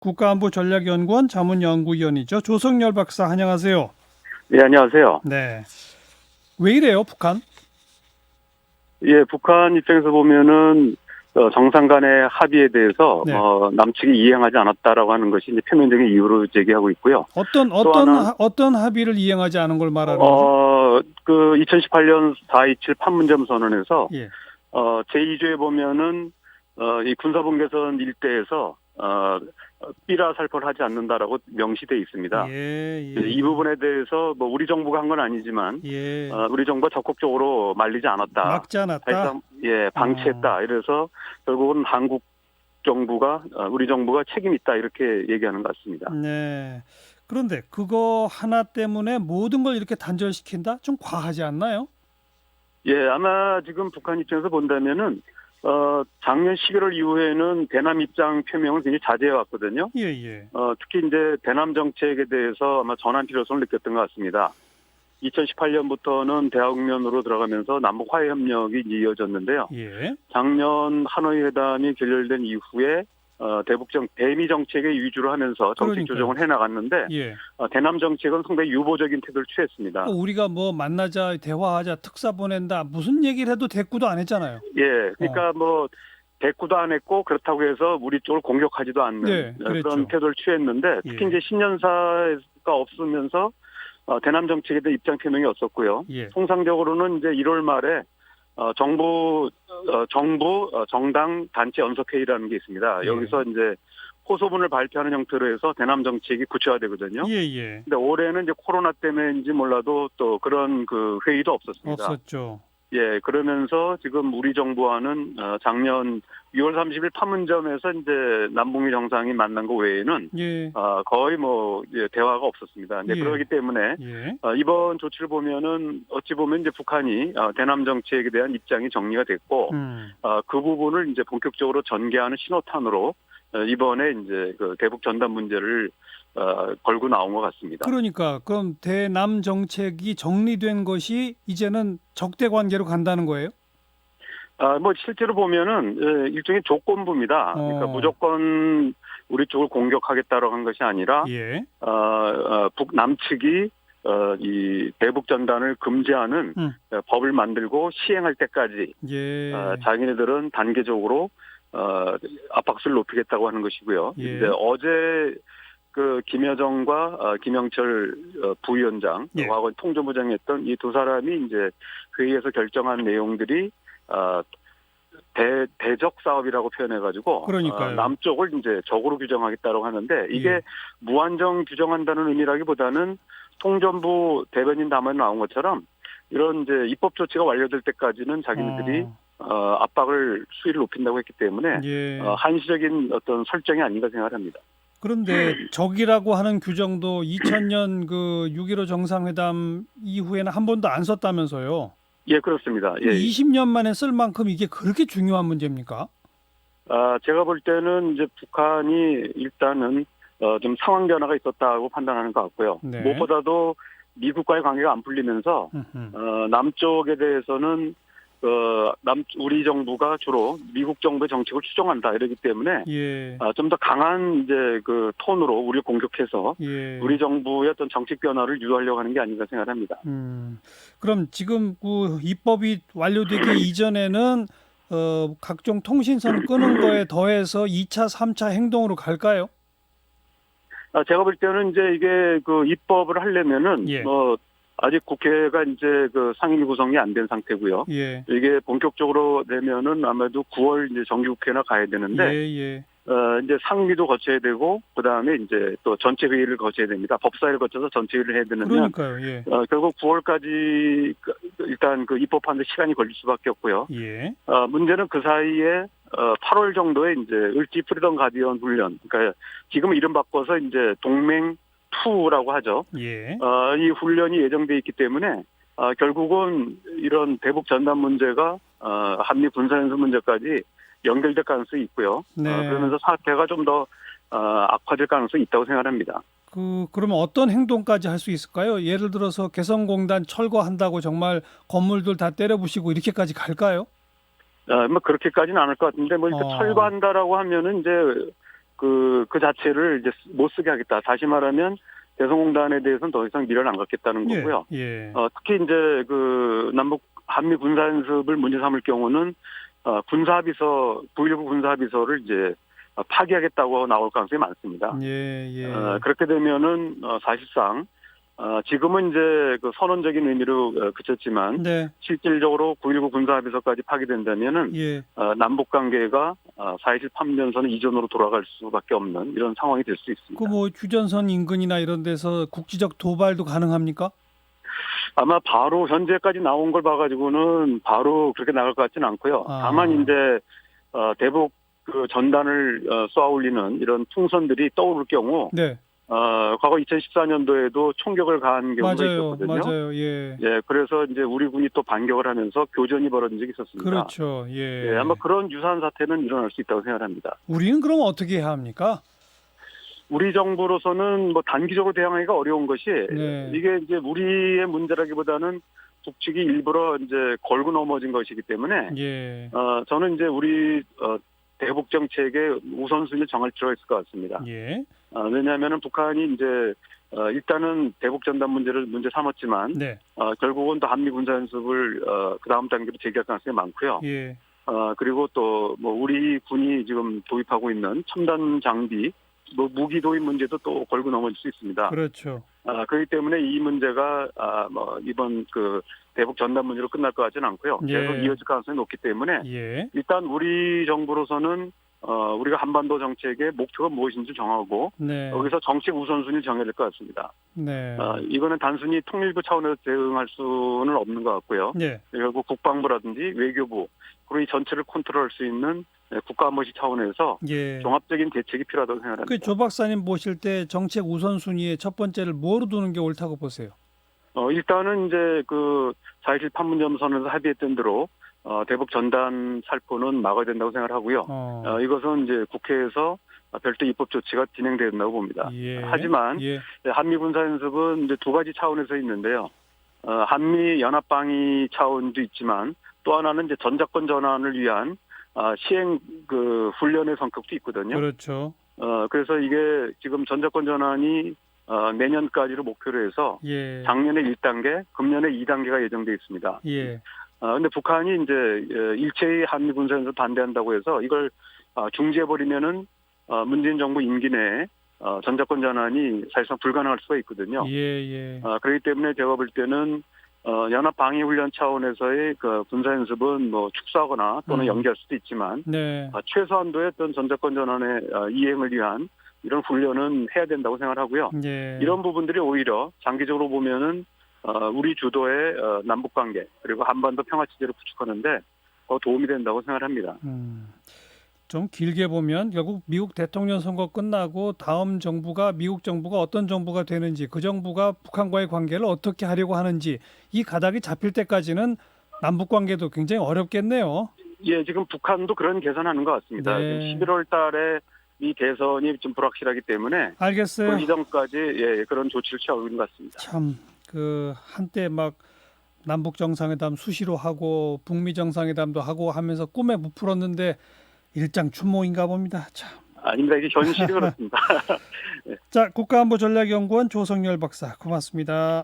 국가안보전략연구원 자문연구위원이죠. 조성열 박사, 안녕하세요. 예, 안녕하세요. 네. 왜 이래요, 북한? 예, 북한 입장에서 보면은 정상 간의 합의에 대해서 네. 남측이 이행하지 않았다라고 하는 것이 이제 표면적인 이유로 제기하고 있고요. 또 하나, 어떤 합의를 이행하지 않은 걸 말하는 거죠? 2018년 4.27 판문점 선언에서 예. 제2조에 보면은 이 군사분계선 일대에서 삐라 살포를 하지 않는다라고 명시돼 있습니다. 예. 이 부분에 대해서 뭐 우리 정부가 한 건 아니지만 예. 우리 정부가 적극적으로 말리지 않았다. 막지 않았다. 사실상 방치했다. 이래서 결국은 한국 정부가 우리 정부가 책임 있다 이렇게 얘기하는 것 같습니다. 네. 그런데 그거 하나 때문에 모든 걸 이렇게 단절시킨다? 좀 과하지 않나요? 예, 아마 지금 북한 입장에서 본다면은 작년 11월 이후에는 대남 입장 표명을 굉장히 자제해 왔거든요. 예. 특히 이제 대남 정책에 대해서 아마 전환 필요성을 느꼈던 것 같습니다. 2018년부터는 대화국면으로 들어가면서 남북 화해 협력이 이어졌는데요. 예. 작년 하노이 회담이 결렬된 이후에 대미 정책의 위주로 하면서 정책 조정을 해나갔는데 예. 대남 정책은 상당히 유보적인 태도를 취했습니다. 우리가 뭐 만나자, 대화하자, 특사 보낸다, 무슨 얘기를 해도 대꾸도 안 했잖아요. 예, 그러니까 뭐 대꾸도 안 했고 그렇다고 해서 우리 쪽을 공격하지도 않는 그런 태도를 취했는데 특히 이제 신년사가 없으면서 대남 정책에 대한 입장 표명이 없었고요. 예. 통상적으로는 이제 1월 말에 정부 정당 단체 연석회의라는 게 있습니다. 여기서 이제 호소문을 발표하는 형태로 해서 대남 정책이 구체화되거든요. 예. 근데 올해는 이제 코로나 때문에인지 몰라도 또 그런 그 회의도 없었습니다. 없었죠. 예, 그러면서 지금 우리 정부와는 작년 6월 30일 판문점에서 이제 남북미 정상이 만난 거 외에는 거의 뭐 대화가 없었습니다. 근데 그렇기 때문에 이번 조치를 보면은 어찌 보면 이제 북한이 대남 정책에 대한 입장이 정리가 됐고 그 부분을 이제 본격적으로 전개하는 신호탄으로 이번에 이제 그 대북 전단 문제를 걸고 나온 것 같습니다. 그러니까 그럼 대남 정책이 정리된 것이 이제는 적대 관계로 간다는 거예요? 뭐 실제로 보면은 일종의 조건부입니다. 그러니까 무조건 우리 쪽을 공격하겠다라고 한 것이 아니라 남측이 이 대북 전단을 금지하는 법을 만들고 시행할 때까지 자기네들은 단계적으로 압박수를 높이겠다고 하는 것이고요. 이제 어제 그 김여정과 김영철 부위원장, 과거 통전부장이었던 이 두 사람이 이제 회의에서 결정한 내용들이 대적 사업이라고 표현해가지고 남쪽을 이제 적으로 규정하겠다고 하는데 이게 무한정 규정한다는 의미라기보다는 통전부 대변인 담화에 나온 것처럼 이런 이제 입법 조치가 완료될 때까지는 자기네들이 압박을 수위를 높인다고 했기 때문에 한시적인 어떤 설정이 아닌가 생각합니다. 그런데 적이라고 하는 규정도 2000년 그 6.15 정상회담 이후에는 한 번도 안 썼다면서요? 예, 그렇습니다. 20년 만에 쓸 만큼 이게 그렇게 중요한 문제입니까? 제가 볼 때는 이제 북한이 일단은 좀 상황 변화가 있었다고 판단하는 것 같고요. 무엇보다도 미국과의 관계가 안 풀리면서 남쪽에 대해서는 우리 정부가 주로 미국 정부의 정책을 추종한다 이러기 때문에 좀 더 강한 이제 그 톤으로 우리를 공격해서 우리 정부의 어떤 정책 변화를 유도하려고 하는 게 아닌가 생각합니다. 그럼 지금 그 입법이 완료되기 이전에는 각종 통신선 끄는 거에 더해서 2차, 3차 행동으로 갈까요? 제가 볼 때는 이제 이게 그 입법을 하려면은 아직 국회가 이제 그 상임위 구성이 안 된 상태고요. 이게 본격적으로 되면은 아마도 9월 이제 정기국회나 가야 되는데, 이제 상임위도 거쳐야 되고, 그 다음에 이제 또 전체 회의를 거쳐야 됩니다. 법사위를 거쳐서 전체 회의를 해야 되는데, 결국 9월까지 일단 그 입법하는데 시간이 걸릴 수밖에 없고요. 문제는 그 사이에 8월 정도에 이제 을지 프리덤 가디언 훈련, 그러니까 지금 이름 바꿔서 이제 동맹 2라고 하죠. 이 훈련이 예정돼 있기 때문에 결국은 이런 대북 전단 문제가 한미 군사연습 문제까지 연결될 가능성이 있고요. 그러면서 사태가 좀 더 악화될 가능성이 있다고 생각합니다. 그러면 어떤 행동까지 할 수 있을까요? 예를 들어서 개성공단 철거한다고 정말 건물들 다 때려부시고 이렇게까지 갈까요? 뭐 그렇게까지는 않을 것 같은데 뭐 이렇게 철거한다라고 하면은 이제 그 자체를 이제 못 쓰게 하겠다. 다시 말하면 대성공단에 대해서는 더 이상 미련을 안 갖겠다는 거고요. 특히 이제 그 남북 한미 군사연습을 문제 삼을 경우는 군사합의서 9.19 군사합의서를 이제 파기하겠다고 나올 가능성이 많습니다. 그렇게 되면은 사실상 지금은 이제 그 선언적인 의미로 그쳤지만 실질적으로 9.19 군사합의서까지 파기된다면은 남북 관계가 4.27 판문점선 이전으로 돌아갈 수밖에 없는 이런 상황이 될 수 있습니다. 그 뭐 휴전선 인근이나 이런 데서 국지적 도발도 가능합니까? 아마 바로 현재까지 나온 걸 봐가지고는 바로 그렇게 나갈 것 같지는 않고요. 다만 이제 대북 그 전단을 쏘아올리는 이런 풍선들이 떠오를 경우, 과거 2014년도에도 총격을 가한 경우가 있었거든요. 맞아요. 그래서 이제 우리 군이 또 반격을 하면서 교전이 벌어진 적이 있었습니다. 그렇죠. 아마 그런 유사한 사태는 일어날 수 있다고 생각합니다. 우리는 그럼 어떻게 해야 합니까? 우리 정부로서는 뭐 단기적으로 대응하기가 어려운 것이 이게 이제 우리의 문제라기보다는 북측이 일부러 이제 걸고 넘어진 것이기 때문에 저는 이제 우리 대북 정책의 우선순위를 정할 필요가 있을 것 같습니다. 왜냐하면은 북한이 이제 일단은 대북 전단 문제를 문제 삼았지만 결국은 또 한미 군사 연습을 그 다음 단계로 제기할 가능성이 많고요. 그리고 또 뭐 우리 군이 지금 도입하고 있는 첨단 장비 뭐 무기 도입 문제도 또 걸고 넘어질 수 있습니다. 그렇죠. 그렇기 때문에 이 문제가 뭐 이번 그 대북 전단 문제로 끝날 것 같지는 않고요. 계속 이어질 가능성이 높기 때문에 일단 우리 정부로서는 우리가 한반도 정책의 목표가 무엇인지 정하고 여기서 정책 우선순위를 정해야 될 것 같습니다. 이거는 단순히 통일부 차원에서 대응할 수는 없는 것 같고요. 결국 국방부라든지 외교부 그리고 이 전체를 컨트롤할 수 있는 국가안보실 차원에서 종합적인 대책이 필요하다고 생각합니다. 그 조 박사님 보실 때 정책 우선순위의 첫 번째를 뭐로 두는 게 옳다고 보세요? 일단은 이제 그 4.27 판문점 선언에서 합의했던 대로 대북 전단 살포는 막아야 된다고 생각을 하고요. 이것은 이제 국회에서 별도 입법 조치가 진행돼야 된다고 봅니다. 하지만 한미 군사 연습은 이제 두 가지 차원에서 있는데요. 한미 연합 방위 차원도 있지만 또 하나는 이제 전작권 전환을 위한 시행 그 훈련의 성격도 있거든요. 그렇죠. 그래서 이게 지금 전작권 전환이 내년까지를 목표로 해서 작년에 1단계, 금년에 2단계가 예정돼 있습니다. 근데 북한이 이제 일체의 한미 군사연습 반대한다고 해서 이걸 중지해버리면은 문재인 정부 임기 내에 전작권 전환이 사실상 불가능할 수가 있거든요. 그렇기 때문에 제가 볼 때는 연합 방위 훈련 차원에서의 그 군사 연습은 뭐 축소하거나 또는 연기할 수도 있지만 최소한도의 어떤 전작권 전환의 이행을 위한 이런 훈련은 해야 된다고 생각하고요. 이런 부분들이 오히려 장기적으로 보면은 우리 주도의 남북 관계 그리고 한반도 평화 체제를 구축하는데 더 도움이 된다고 생각합니다. 좀 길게 보면 결국 미국 대통령 선거 끝나고 다음 정부가 미국 정부가 어떤 정부가 되는지 그 정부가 북한과의 관계를 어떻게 하려고 하는지 이 가닥이 잡힐 때까지는 남북 관계도 굉장히 어렵겠네요. 지금 북한도 그런 계산하는 것 같습니다. 11월 달에 이 대선이 좀 불확실하기 때문에 알겠어요. 그 이전까지 그런 조치를 취하고 있는 것 같습니다. 참 그 한때 막 남북 정상회담 수시로 하고 북미 정상회담도 하고 하면서 꿈에 부풀었는데 일장춘몽인가 봅니다. 참. 아닙니다. 이게 현실이 그렇습니다. 자, 국가안보전략연구원 조성열 박사 고맙습니다.